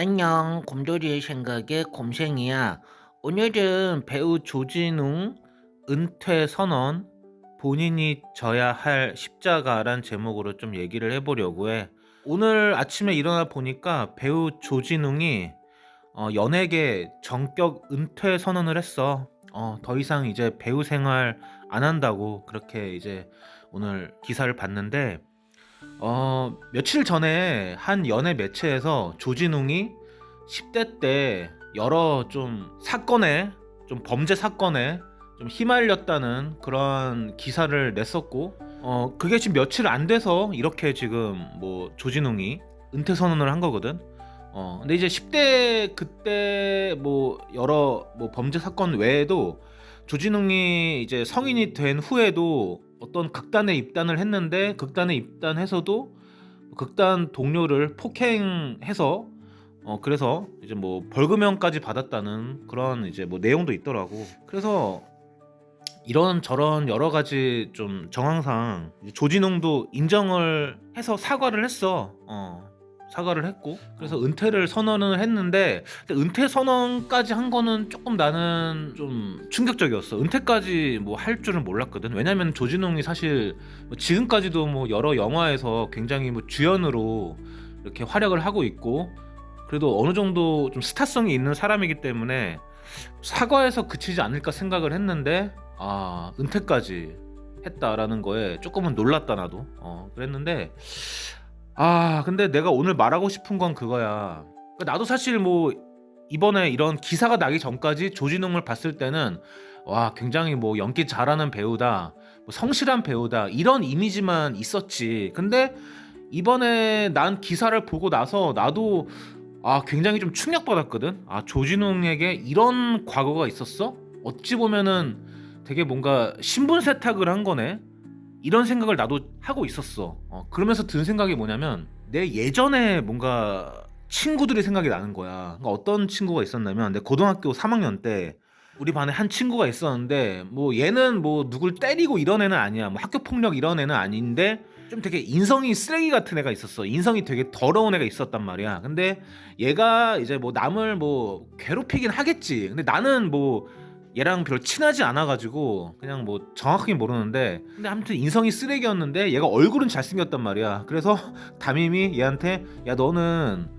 안녕, 곰돌이의 생각에 곰생이야. 오늘은 배우 조진웅 은퇴 선언, 본인이 져야 할 십자가란 제목으로 좀 얘기를 해보려고 해. 오늘 아침에 일어나 보니까 배우 조진웅이 연예계 정격 은퇴 선언을 했어. 더 이상 이제 배우 생활 안 한다고 그렇게 이제 오늘 기사를 봤는데 며칠 전에 한 연예 매체에서 조진웅이 10대 때 여러 좀 사건에, 좀 범죄 사건에 좀 휘말렸다는 그런 기사를 냈었고, 그게 지금 며칠 안 돼서 이렇게 지금 뭐 조진웅이 은퇴 선언을 한 거거든. 근데 이제 10대 그때 뭐 여러 뭐 범죄 사건 외에도 조진웅이 이제 성인이 된 후에도 어떤 극단에 입단을 했는데, 극단에 입단해서도 극단 동료를 폭행해서 그래서 이제 뭐 벌금형까지 받았다는 그런 이제 뭐 내용도 있더라고. 그래서 이런 저런 여러 가지 좀 정황상 이제 조진웅도 인정을 해서 사과를 했어. 사과를 했고, 그래서 은퇴를 선언을 했는데, 근데 은퇴 선언까지 한 거는 조금 나는 좀 충격적이었어. 은퇴까지 뭐 할 줄은 몰랐거든. 왜냐면 조진웅이 사실 뭐 지금까지도 뭐 여러 영화에서 굉장히 뭐 주연으로 이렇게 활약을 하고 있고, 그래도 어느 정도 좀 스타성이 있는 사람이기 때문에 사과해서 그치지 않을까 생각을 했는데, 은퇴까지 했다라는 거에 조금은 놀랐다 나도. 그랬는데, 근데 내가 오늘 말하고 싶은 건 그거야. 그러니까 나도 사실 뭐 이번에 이런 기사가 나기 전까지 조진웅을 봤을 때는 와, 굉장히 뭐 연기 잘하는 배우다, 뭐 성실한 배우다, 이런 이미지만 있었지. 근데 이번에 난 기사를 보고 나서 나도 굉장히 좀 충격받았거든. 조진웅에게 이런 과거가 있었어? 어찌 보면은 되게 뭔가 신분 세탁을 한 거네. 이런 생각을 나도 하고 있었어. 그러면서 든 생각이 뭐냐면, 내 예전에 뭔가 친구들이 생각이 나는 거야. 그러니까 어떤 친구가 있었냐면, 내 고등학교 3학년 때 우리 반에 한 친구가 있었는데, 뭐 얘는 뭐 누굴 때리고 이런 애는 아니야. 뭐 학교 폭력 이런 애는 아닌데 좀 되게 인성이 쓰레기 같은 애가 있었어. 인성이 되게 더러운 애가 있었단 말이야. 근데 얘가 이제 뭐 남을 뭐 괴롭히긴 하겠지. 근데 나는 뭐 얘랑 별로 친하지 않아가지고 그냥 뭐 정확하게 모르는데, 근데 아무튼 인성이 쓰레기였는데 얘가 얼굴은 잘생겼단 말이야. 그래서 담임이 얘한테, 야 너는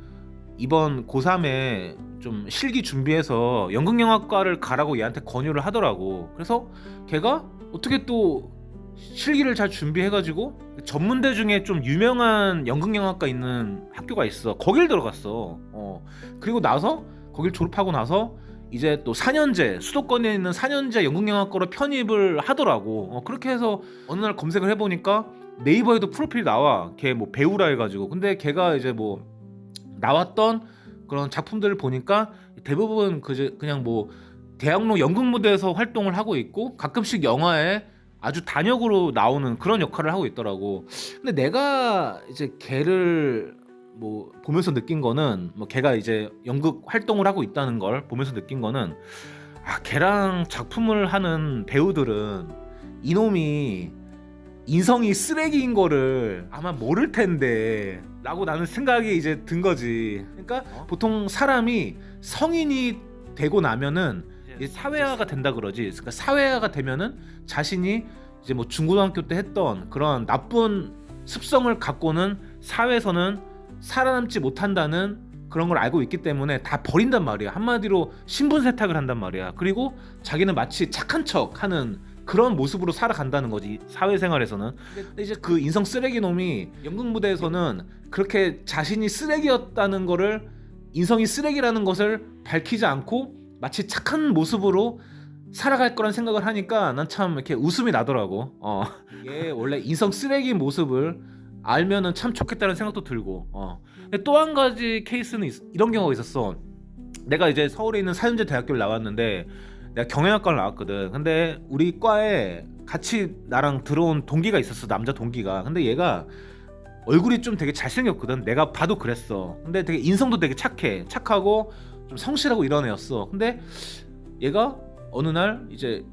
이번 고3에 좀 실기 준비해서 연극영화과를 가라고 얘한테 권유를 하더라고. 그래서 걔가 어떻게 또 실기를 잘 준비해가지고 전문대 중에 좀 유명한 연극영화과 있는 학교가 있어. 거길 들어갔어. 그리고 나서 거길 졸업하고 나서 이제 또 4년제, 수도권에 있는 4년제 연극영화과로 편입을 하더라고. 그렇게 해서 어느 날 검색을 해보니까 네이버에도 프로필이 나와. 걔 뭐 배우라 해가지고. 근데 걔가 이제 뭐 나왔던 그런 작품들을 보니까 대부분 그냥 뭐 대학로 연극 무대에서 활동을 하고 있고, 가끔씩 영화에 아주 단역으로 나오는 그런 역할을 하고 있더라고. 근데 내가 이제 걔를 뭐 보면서 느낀 거는, 뭐 걔가 이제 연극 활동을 하고 있다는 걸 보면서 느낀 거는, 걔랑 작품을 하는 배우들은 이놈이 인성이 쓰레기인 거를 아마 모를 텐데 라고 나는 생각이 이제 든 거지. 그러니까 보통 사람이 성인이 되고 나면은 이제 사회화가 된다 그러지. 그러니까 사회화가 되면은 자신이 이제 뭐 중고등학교 때 했던 그런 나쁜 습성을 갖고는 사회에서는 살아남지 못한다는 그런 걸 알고 있기 때문에 다 버린단 말이야. 한마디로 신분 세탁을 한단 말이야. 그리고 자기는 마치 착한 척 하는 그런 모습으로 살아간다는 거지, 사회생활에서는. 근데 이제 그 인성 쓰레기 놈이 연극 무대에서는 그렇게 자신이 쓰레기였다는 거를, 인성이 쓰레기라는 것을 밝히지 않고 마치 착한 모습으로 살아갈 거란 생각을 하니까 난 참 이렇게 웃음이 나더라고. 이게 원래 인성 쓰레기 모습을 알면은 참 좋겠다는 생각도 들고. 근데 또 한 가지 케이스는 이런 경우가 있었어. 내가 이제 서울에 있는 사윤제 대학교를 나왔는데, 내가 경영학과를 나왔거든. 근데 우리 과에 같이 나랑 들어온 동기가 있었어, 남자 동기가. 근데 얘가 얼굴이 좀 되게 잘생겼거든. 내가 봐도 그랬어. 근데 되게 인성도 되게 착하고 좀 성실하고 이런 애였어. 근데 얘가 어느 날 이제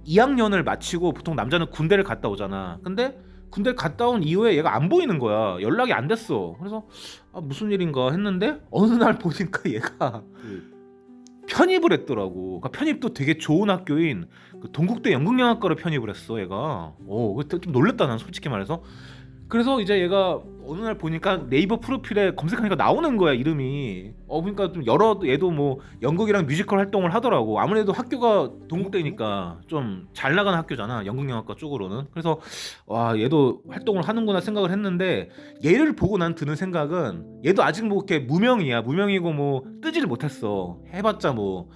2학년을 마치고, 보통 남자는 군대를 갔다 오잖아. 근데 군대 갔다 온 이후에 얘가 안 보이는 거야. 연락이 안 됐어. 그래서 무슨 일인가 했는데 어느 날 보니까 얘가 편입을 했더라고. 그러니까 편입도 되게 좋은 학교인 그 동국대 연극영화과로 편입을 했어 얘가. 그때 좀 놀랬다 난 솔직히 말해서. 그래서 이제 얘가 어느 날 보니까 네이버 프로필에 검색하니까 나오는 거야 이름이. 그러니까 좀 여러 얘도 뭐 연극이랑 뮤지컬 활동을 하더라고. 아무래도 학교가 동국대니까 좀 잘 나가는 학교잖아 연극영화과 쪽으로는. 그래서 와 얘도 활동을 하는구나 생각을 했는데 얘를 보고 난 드는 생각은 얘도 아직 뭐 이렇게 무명이고 뭐 뜨지를 못했어. 해봤자 뭐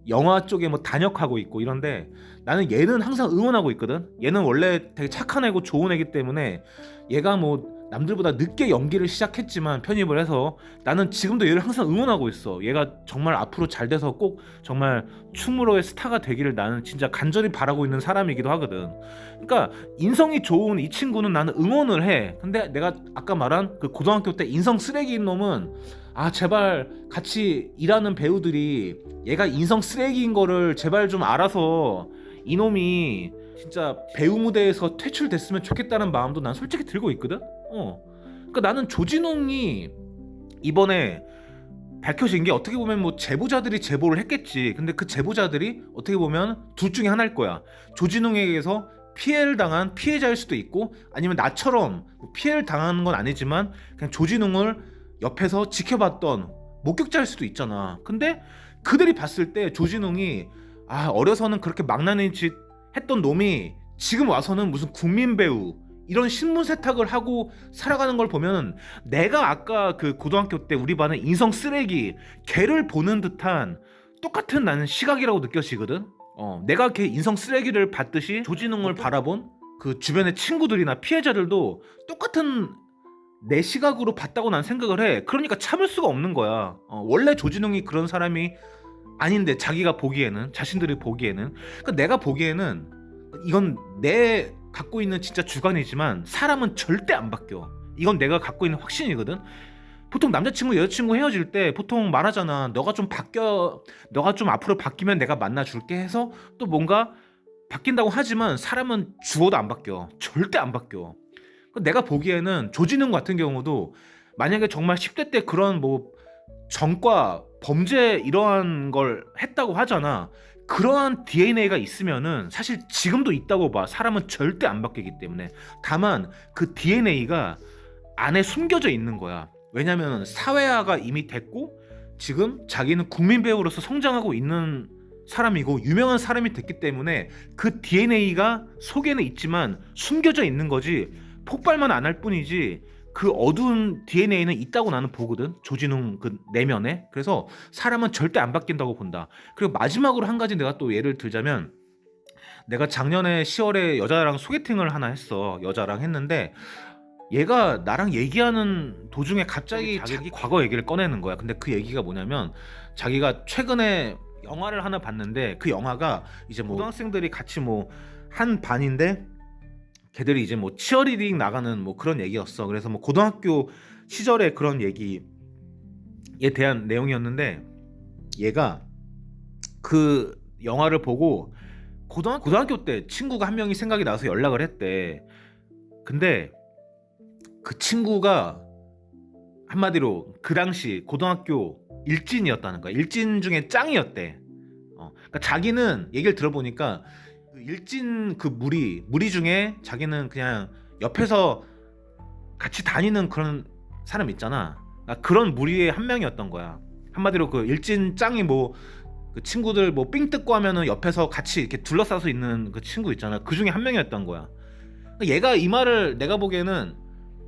영화 쪽에 뭐 단역하고 있고 이런데 나는 얘는 항상 응원하고 있거든. 얘는 원래 되게 착한 애고 좋은 애기 때문에 얘가 뭐 남들보다 늦게 연기를 시작했지만 편입을 해서 나는 지금도 얘를 항상 응원하고 있어. 얘가 정말 앞으로 잘 돼서 꼭 정말 충무로의 스타가 되기를 나는 진짜 간절히 바라고 있는 사람이기도 하거든. 그러니까 인성이 좋은 이 친구는 나는 응원을 해. 근데 내가 아까 말한 그 고등학교 때 인성 쓰레기인 놈은 제발 같이 일하는 배우들이 얘가 인성 쓰레기인 거를 제발 좀 알아서 이놈이 진짜 배우 무대에서 퇴출됐으면 좋겠다는 마음도 난 솔직히 들고 있거든. 그러니까 나는 조진웅이 이번에 밝혀진 게 어떻게 보면 뭐 제보자들이 제보를 했겠지. 근데 그 제보자들이 어떻게 보면 둘 중에 하나일 거야. 조진웅에게서 피해를 당한 피해자일 수도 있고 아니면 나처럼 피해를 당하는 건 아니지만 그냥 조진웅을 옆에서 지켜봤던 목격자일 수도 있잖아. 근데 그들이 봤을 때 조진웅이 어려서는 그렇게 망나니 짓 했던 놈이 지금 와서는 무슨 국민 배우 이런 신문 세탁을 하고 살아가는 걸 보면 내가 아까 그 고등학교 때 우리 반의 인성 쓰레기 걔를 보는 듯한 똑같은 나는 시각이라고 느껴지거든. 내가 걔 인성 쓰레기를 봤듯이 조진웅을 바라본 그 주변의 친구들이나 피해자들도 똑같은 내 시각으로 봤다고 난 생각을 해. 그러니까 참을 수가 없는 거야. 원래 조진웅이 그런 사람이 아닌데 자기가 보기에는 자신들이 보기에는 그러니까 내가 보기에는 이건 내 갖고 있는 진짜 주관이지만 사람은 절대 안 바뀌어. 이건 내가 갖고 있는 확신이거든. 보통 남자친구 여자친구 헤어질 때 보통 말하잖아. 너가 좀 앞으로 바뀌면 내가 만나줄게 해서 또 뭔가 바뀐다고 하지만 사람은 죽어도 안 바뀌어. 절대 안 바뀌어. 내가 보기에는 조진웅 같은 경우도 만약에 정말 10대 때 그런 뭐 전과 범죄 이러한 걸 했다고 하잖아. 그러한 DNA가 있으면은 사실 지금도 있다고 봐. 사람은 절대 안 바뀌기 때문에. 다만 그 DNA가 안에 숨겨져 있는 거야. 왜냐면 사회화가 이미 됐고 지금 자기는 국민 배우로서 성장하고 있는 사람이고 유명한 사람이 됐기 때문에 그 DNA가 속에는 있지만 숨겨져 있는 거지 폭발만 안 할 뿐이지 그 어두운 DNA는 있다고 나는 보거든. 조진웅 그 내면에. 그래서 사람은 절대 안 바뀐다고 본다. 그리고 마지막으로 한 가지 내가 또 예를 들자면 내가 작년에 10월에 여자랑 소개팅을 하나 했어. 여자랑 했는데 얘가 나랑 얘기하는 도중에 갑자기 자기 과거 얘기를 꺼내는 거야. 근데 그 얘기가 뭐냐면 자기가 최근에 영화를 하나 봤는데 그 영화가 이제 뭐 고등학생들이 같이 뭐 한 반인데 걔들이 이제 뭐 치어리딩 나가는 뭐 그런 얘기였어. 그래서 뭐 고등학교 시절의 그런 얘기에 대한 내용이었는데 얘가 그 영화를 보고 고등학교 때 친구가 한 명이 생각이 나서 연락을 했대. 근데 그 친구가 한마디로 그 당시 고등학교 일진이었다는 거야. 일진 중에 짱이었대. 그러니까 자기는 얘기를 들어보니까 그 일진 그 무리 중에 자기는 그냥 옆에서 같이 다니는 그런 사람 있잖아. 그러니까 그런 무리의 한 명이었던 거야. 한마디로 그 일진 짱이 뭐 그 친구들 뭐 삥 뜯고 하면은 옆에서 같이 이렇게 둘러싸서 있는 그 친구 있잖아. 그 중에 한 명이었던 거야. 그러니까 얘가 이 말을 내가 보기에는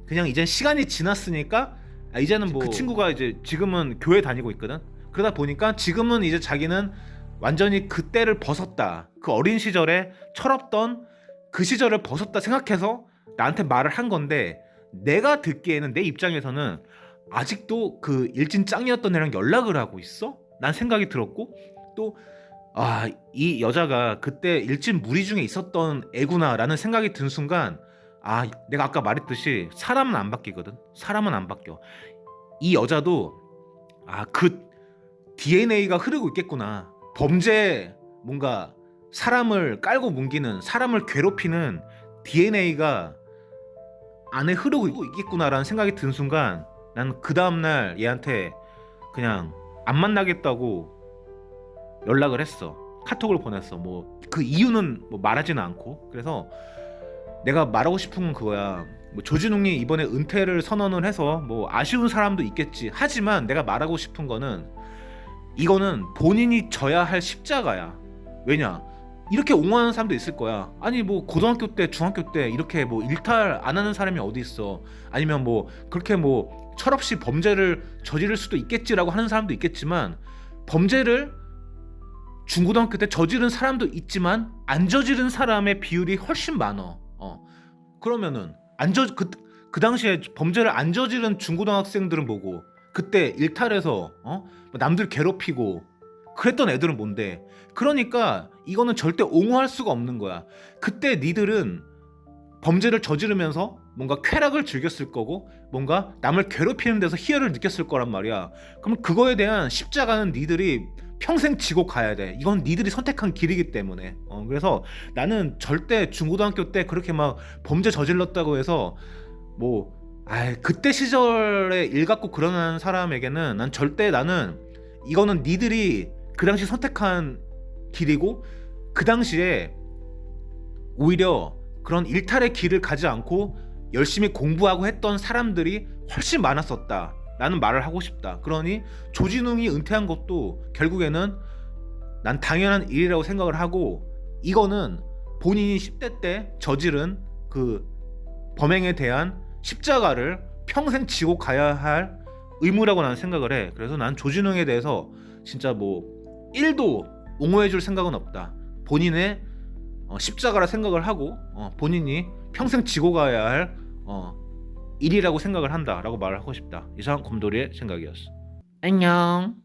그냥 이제 시간이 지났으니까 이제는 뭐 그 친구가 이제 지금은 교회 다니고 있거든. 그러다 보니까 지금은 이제 자기는 완전히 그때를 벗었다. 그 어린 시절에 철없던 그 시절을 벗었다 생각해서 나한테 말을 한 건데 내가 듣기에는 내 입장에서는 아직도 그 일진 짱이었던 애랑 연락을 하고 있어? 난 생각이 들었고 또 이 여자가 그때 일진 무리 중에 있었던 애구나라는 생각이 든 순간 내가 아까 말했듯이 사람은 안 바뀌거든. 사람은 안 바뀌어. 이 여자도 그 DNA가 흐르고 있겠구나. 범죄 뭔가 사람을 깔고 뭉기는 사람을 괴롭히는 DNA가 안에 흐르고 있겠구나라는 생각이 든 순간 난 그 다음날 얘한테 그냥 안 만나겠다고 연락을 했어. 카톡을 보냈어. 뭐 그 이유는 뭐 말하지는 않고. 그래서 내가 말하고 싶은 건 그거야. 뭐 조진웅이 이번에 은퇴를 선언을 해서 뭐 아쉬운 사람도 있겠지. 하지만 내가 말하고 싶은 거는 이거는 본인이 져야 할 십자가야. 왜냐? 이렇게 옹호하는 사람도 있을 거야. 아니 뭐 고등학교 때, 중학교 때 이렇게 뭐 일탈 안 하는 사람이 어디 있어? 아니면 뭐 그렇게 뭐 철없이 범죄를 저지를 수도 있겠지라고 하는 사람도 있겠지만 범죄를 중고등학교 때 저지른 사람도 있지만 안 저지른 사람의 비율이 훨씬 많어. 그러면은 그 당시에 범죄를 안 저지른 중고등학생들은 뭐고 그때 일탈해서 뭐 남들 괴롭히고 그랬던 애들은 뭔데? 그러니까 이거는 절대 옹호할 수가 없는 거야. 그때 니들은 범죄를 저지르면서 뭔가 쾌락을 즐겼을 거고 뭔가 남을 괴롭히는 데서 희열을 느꼈을 거란 말이야. 그럼 그거에 대한 십자가는 니들이 평생 지고 가야 돼. 이건 니들이 선택한 길이기 때문에. 그래서 나는 절대 중고등학교 때 그렇게 막 범죄 저질렀다고 해서 뭐 그때 시절에 일 갖고 그러는 사람에게는 난 절대 나는 이거는 니들이 그 당시 선택한 길이고 그 당시에 오히려 그런 일탈의 길을 가지 않고 열심히 공부하고 했던 사람들이 훨씬 많았었다 라는 말을 하고 싶다. 그러니 조진웅이 은퇴한 것도 결국에는 난 당연한 일이라고 생각을 하고 이거는 본인이 10대 때 저지른 그 범행에 대한 십자가를 평생 지고 가야 할 의무라고 나는 생각을 해. 그래서 난 조진웅에 대해서 진짜 뭐 1도 옹호해줄 생각은 없다. 본인의 십자가라 생각을 하고 본인이 평생 지고 가야 할 일이라고 생각을 한다라고 말을 하고 싶다. 이상 곰돌이의 생각이었어. 안녕.